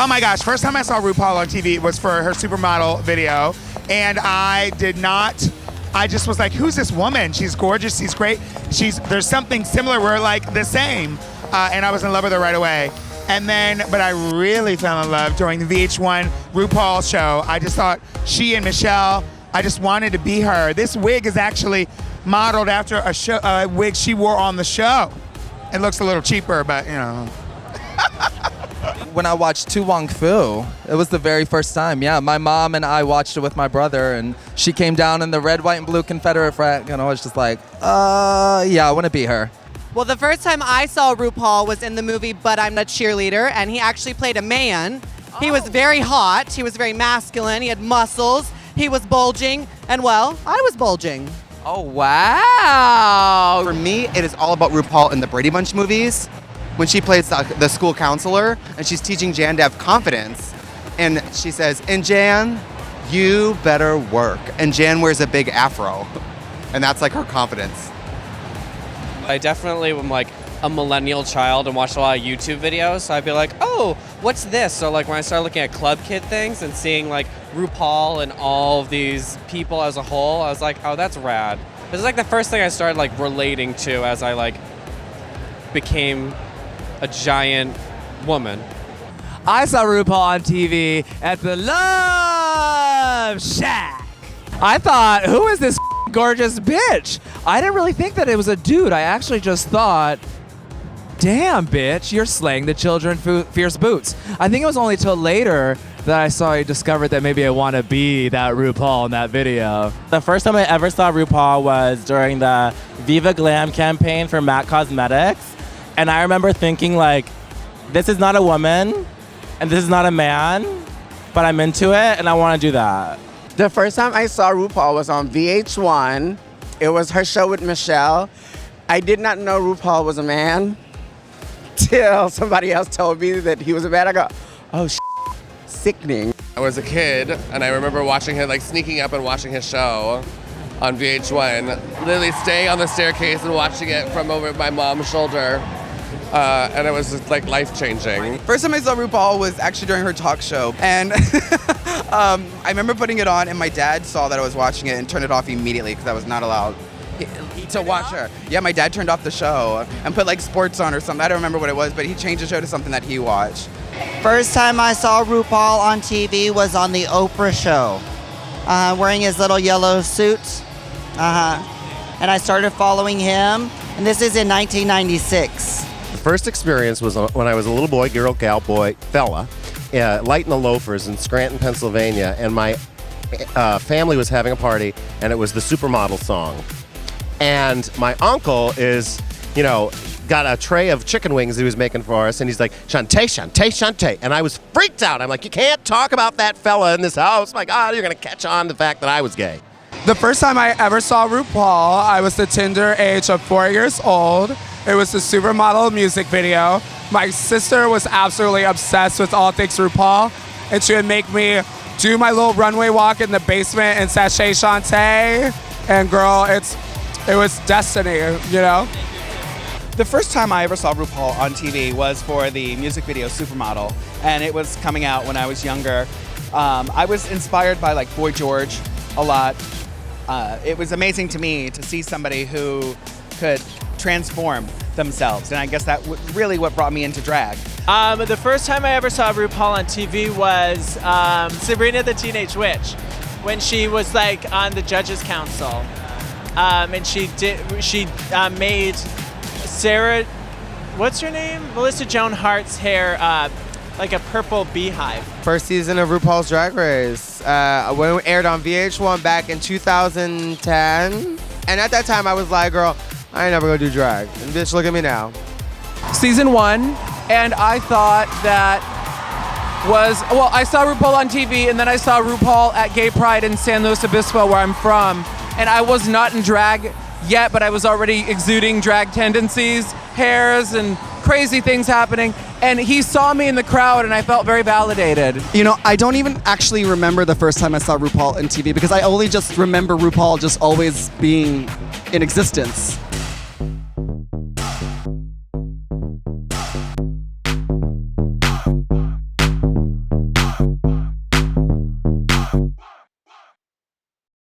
Oh my gosh, first time I saw RuPaul on TV was for her supermodel video, and I just was like, who's this woman? She's gorgeous, she's great. There's something similar, we're like the same. And I was in love with her right away. But I really fell in love during the VH1 RuPaul show. I just thought she and Michelle, I just wanted to be her. This wig is actually modeled after a wig she wore on the show. It looks a little cheaper, but you know. When I watched Tu Wong Fu, it was the very first time. Yeah, my mom and I watched it with my brother, and she came down in the red, white, and blue Confederate flag, and I was just like, yeah, I want to be her. Well, the first time I saw RuPaul was in the movie But I'm a Cheerleader, and he actually played a man. He was very hot, he was very masculine, he had muscles, he was bulging, and well, I was bulging. Oh, wow. For me, it is all about RuPaul in the Brady Bunch movies, when she plays the school counselor, and she's teaching Jan to have confidence. And she says, and Jan, you better work. And Jan wears a big afro, and that's like her confidence. I definitely am like a millennial child and watched a lot of YouTube videos, so I'd be like, oh, what's this? So like when I started looking at Club Kid things and seeing like RuPaul and all of these people as a whole, I was like, oh, that's rad. This is like the first thing I started like relating to as I like became a giant woman. I saw RuPaul on TV at the Love Shack. I thought, who is this gorgeous bitch? I didn't really think that it was a dude. I actually just thought, damn, bitch, you're slaying the children fierce boots. I think it was only till later that I discovered that maybe I want to be that RuPaul in that video. The first time I ever saw RuPaul was during the Viva Glam campaign for MAC Cosmetics. And I remember thinking like, this is not a woman and this is not a man, but I'm into it and I want to do that. The first time I saw RuPaul was on VH1. It was her show with Michelle. I did not know RuPaul was a man till somebody else told me that he was a man. I go, oh, sickening. I was a kid, and I remember watching him, like sneaking up and watching his show on VH1, literally staying on the staircase and watching it from over my mom's shoulder. And it was just like life-changing. First time I saw RuPaul was actually during her talk show, and I remember putting it on, and my dad saw that I was watching it and turned it off immediately because I was not allowed to watch her. Yeah, my dad turned off the show and put like sports on or something. I don't remember what it was, but he changed the show to something that he watched. First time I saw RuPaul on TV was on the Oprah show, wearing his little yellow suit. And I started following him, and this is in 1996. First experience was when I was a little boy, girl, gal, boy, fella, lighting the loafers in Scranton, Pennsylvania, and my family was having a party, and it was the Supermodel song. And my uncle is, got a tray of chicken wings he was making for us, and he's like, Shantae, Shantae, Shantae. And I was freaked out. I'm like, you can't talk about that fella in this house. My God, you're going to catch on the fact that I was gay. The first time I ever saw RuPaul, I was the tender age of 4 years old. It was the Supermodel music video. My sister was absolutely obsessed with all things RuPaul, and she would make me do my little runway walk in the basement and sachet Shantae. And girl, it was destiny, The first time I ever saw RuPaul on TV was for the music video Supermodel, and it was coming out when I was younger. I was inspired by like Boy George a lot. It was amazing to me to see somebody who could transform themselves, and I guess that really what brought me into drag. The first time I ever saw RuPaul on TV was Sabrina the Teenage Witch, when she was like on the Judges Council, and she made Sarah, what's her name? Melissa Joan Hart's hair like a purple beehive. First season of RuPaul's Drag Race, when it aired on VH1 back in 2010. And at that time I was like, girl, I ain't never gonna do drag. And bitch, look at me now. Season 1, and I thought that I saw RuPaul on TV, and then I saw RuPaul at Gay Pride in San Luis Obispo, where I'm from. And I was not in drag yet, but I was already exuding drag tendencies, hairs, and crazy things happening. And he saw me in the crowd, and I felt very validated. I don't even actually remember the first time I saw RuPaul on TV, because I only just remember RuPaul just always being in existence.